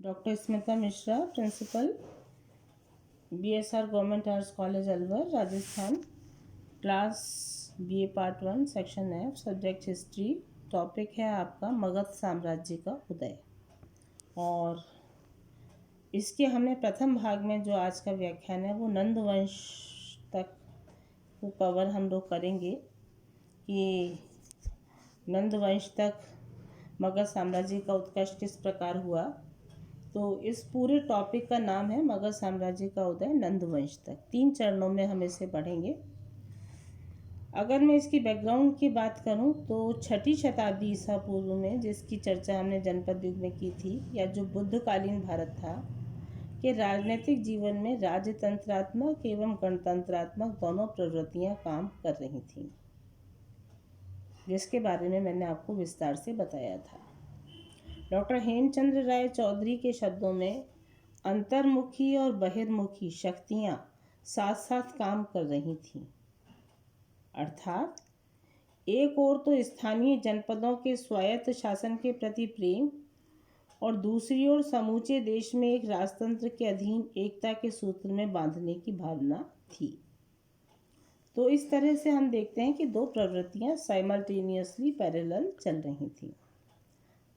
Doctor Smita Mishra, principal, BSR government arts college Alwar, Rajasthan. Class BA part 1 section F, subject history. Topic है आपका मगध साम्राज्य का उदय। और इसके हमने प्रथम भाग में जो आज का व्याख्यान है वो नंद वंश तक को कवर हम लोग करेंगे कि नंद वंश तक मगध साम्राज्य का उत्कर्ष किस प्रकार हुआ। तो इस पूरे टॉपिक का नाम है मगध साम्राज्य का उदय नंद वंश तक। 3 चरणों में हम इसे पढ़ेंगे। अगर मैं इसकी बैकग्राउंड की बात करूं तो 6ठी शताब्दी ईसा पूर्व में, जिसकी चर्चा हमने जनपद युग में की थी, या जो बुद्धकालीन भारत था, के राजनीतिक जीवन में राजतंत्रात्मक एवं गणतंत्रात्मक दोनों प्रवृत्तियां काम कर रही थीं, जिसके बारे में मैंने आपको विस्तार से बताया था। डॉक्टर हेमचंद्र राय चौधरी के शब्दों में अंतर्मुखी और बहिर्मुखी शक्तियां साथ साथ काम कर रही थीं। अर्थात एक ओर तो स्थानीय जनपदों के स्वायत्त शासन के प्रति प्रेम और दूसरी ओर समूचे देश में एक राजतंत्र के अधीन एकता के सूत्र में बांधने की भावना थी। तो इस तरह से हम देखते हैं कि दो प्रवृत्तियां साइमल्टेनियसली पैरेलल चल रही थी।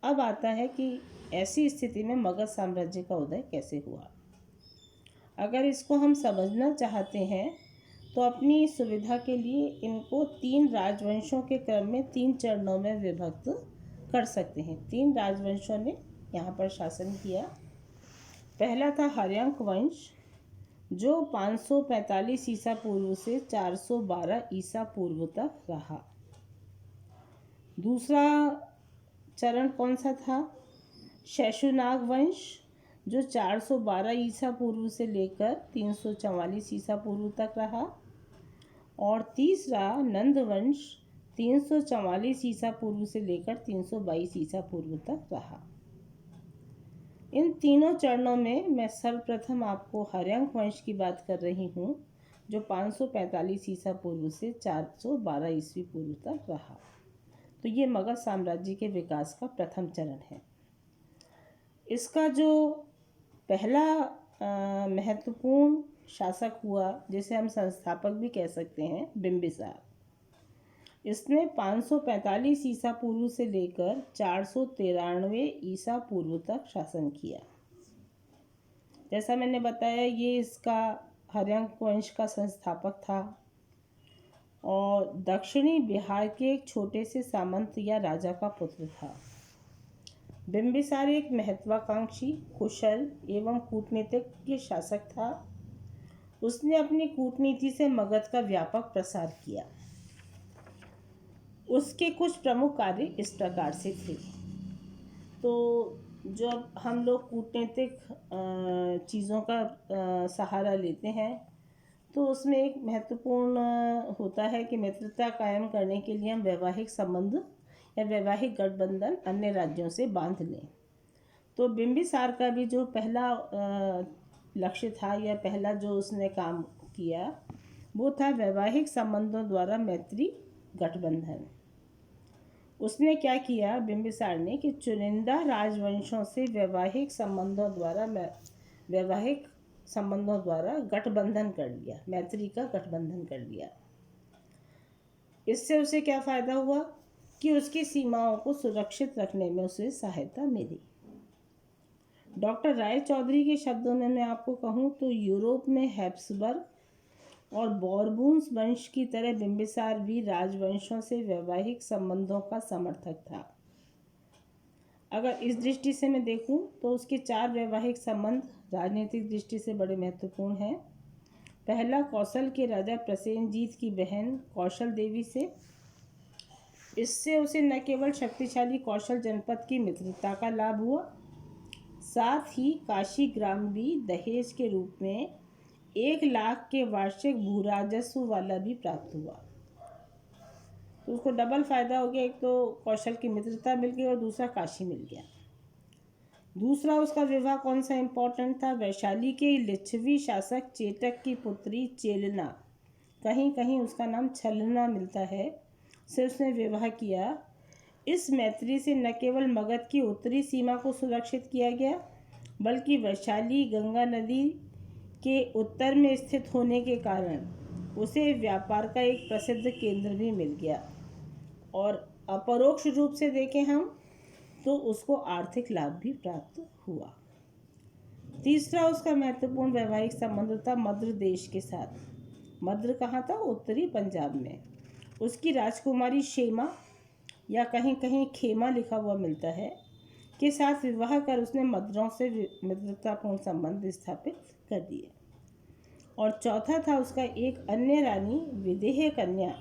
अब आता है कि ऐसी स्थिति में मगध साम्राज्य का उदय कैसे हुआ। अगर इसको हम समझना चाहते हैं तो अपनी सुविधा के लिए इनको 3 राजवंशों के क्रम में 3 चरणों में विभक्त कर सकते हैं। 3 राजवंशों ने यहाँ पर शासन किया। पहला था हर्यंक वंश, जो 545 ईसा पूर्व से 412 ईसा पूर्व तक रहा। दूसरा चरण कौन सा था? शैशुनाग वंश, जो 412 ईसा पूर्व से लेकर 344 ईसा पूर्व तक रहा। और तीसरा नंद वंश, 344 ईसा पूर्व से लेकर 322 ईसा पूर्व तक रहा। इन तीनों चरणों में मैं सर्वप्रथम आपको हर्यंक वंश की बात कर रही हूँ, जो 545 ईसा पूर्व से 412 ईस्वी पूर्व तक रहा। तो ये मगध साम्राज्य के विकास का प्रथम चरण है। इसका जो पहला महत्वपूर्ण शासक हुआ, जिसे हम संस्थापक भी कह सकते हैं, बिंबिसार। इसने 545 ईसा पूर्व से लेकर 493 ईसा पूर्व तक शासन किया। जैसा मैंने बताया, ये इसका हर्यंक वंश का संस्थापक था और दक्षिणी बिहार के एक छोटे से सामंत या राजा का पुत्र था। बिंबिसार एक महत्वाकांक्षी, कुशल एवं कूटनीतिज्ञ शासक था। उसने अपनी कूटनीति से मगध का व्यापक प्रसार किया। उसके कुछ प्रमुख कार्य इस प्रकार से थे। तो जब हम लोग कूटनीतिक चीज़ों का सहारा लेते हैं तो उसमें एक महत्वपूर्ण होता है कि मित्रता कायम करने के लिए हम वैवाहिक संबंध या वैवाहिक गठबंधन अन्य राज्यों से बांध लें। तो बिंबिसार का भी जो पहला लक्ष्य था या पहला जो उसने काम किया वो था वैवाहिक संबंधों द्वारा मैत्री गठबंधन। उसने क्या किया बिंबिसार ने कि चुनिंदा राजवंशों से वैवाहिक संबंधों द्वारा गठबंधन कर लिया, मैत्री का गठबंधन कर लिया। इससे उसे क्या फ़ायदा हुआ कि उसकी सीमाओं को सुरक्षित रखने में उसे सहायता मिली। डॉक्टर राय चौधरी के शब्दों में मैं आपको कहूँ तो यूरोप में हैब्सबर्ग और बोरबून्स वंश की तरह बिंबिसार भी राजवंशों से वैवाहिक संबंधों का समर्थक था। अगर इस दृष्टि से मैं देखूं तो उसके 4 वैवाहिक संबंध राजनीतिक दृष्टि से बड़े महत्वपूर्ण हैं। पहला, कौशल के राजा प्रसेनजीत की बहन कौशल देवी से। इससे उसे न केवल शक्तिशाली कौशल जनपद की मित्रता का लाभ हुआ, साथ ही काशी ग्राम भी दहेज के रूप में 1 लाख के वार्षिक भूराजस्व वाला भी प्राप्त हुआ। तो उसको डबल फायदा हो गया, एक तो कौशल की मित्रता मिल गई और दूसरा काशी मिल गया। दूसरा, उसका विवाह कौन सा इम्पोर्टेंट था? वैशाली के लिच्छवी शासक चेटक की पुत्री चेलना, कहीं कहीं उसका नाम छलना मिलता है, से उसने विवाह किया। इस मैत्री से न केवल मगध की उत्तरी सीमा को सुरक्षित किया गया बल्कि वैशाली गंगा नदी के उत्तर में स्थित होने के कारण उसे व्यापार का एक प्रसिद्ध केंद्र भी मिल गया और अपरोक्ष रूप से देखें हम तो उसको आर्थिक लाभ भी प्राप्त हुआ। तीसरा उसका महत्वपूर्ण वैवाहिक संबंध था मद्र देश के साथ। मद्र कहाँ था? उत्तरी पंजाब में। उसकी राजकुमारी शेमा या कहीं कहीं खेमा लिखा हुआ मिलता है के साथ विवाह कर उसने मद्रों से मित्रतापूर्ण संबंध स्थापित कर दिए। और चौथा था उसका एक अन्य रानी विदेह कन्या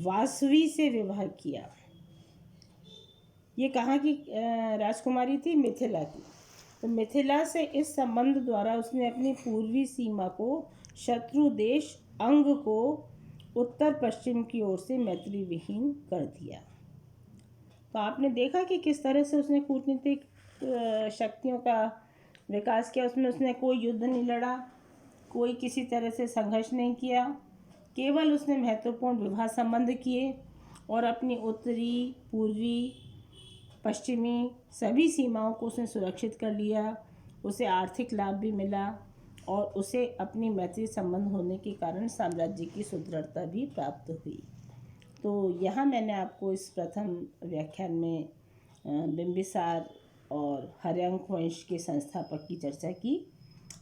वासवी से विवाह किया। ये कहाँ की राजकुमारी थी? मिथिला की। तो मिथिला से इस संबंध द्वारा उसने अपनी पूर्वी सीमा को शत्रु देश अंग को उत्तर पश्चिम की ओर से मैत्री विहीन कर दिया। तो आपने देखा कि किस तरह से उसने कूटनीतिक शक्तियों का विकास किया। उसमें उसने कोई युद्ध नहीं लड़ा, कोई किसी तरह से संघर्ष नहीं किया, केवल उसने महत्वपूर्ण विवाह संबंध किए और अपनी उत्तरी, पूर्वी, पश्चिमी सभी सीमाओं को उसने सुरक्षित कर लिया। उसे आर्थिक लाभ भी मिला और उसे अपनी मैत्री संबंध होने के कारण साम्राज्य की सुदृढ़ता भी प्राप्त हुई। तो यहाँ मैंने आपको इस प्रथम व्याख्यान में बिंबिसार और हर्यंक वंश के संस्थापक की चर्चा की।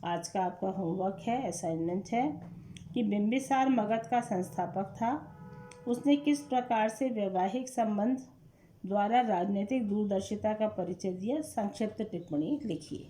आज का आपका होमवर्क है, असाइनमेंट है कि बिंबिसार मगध का संस्थापक था। उसने किस प्रकार से वैवाहिक संबंध द्वारा राजनीतिक दूरदर्शिता का परिचय दिया, संक्षिप्त टिप्पणी लिखिए।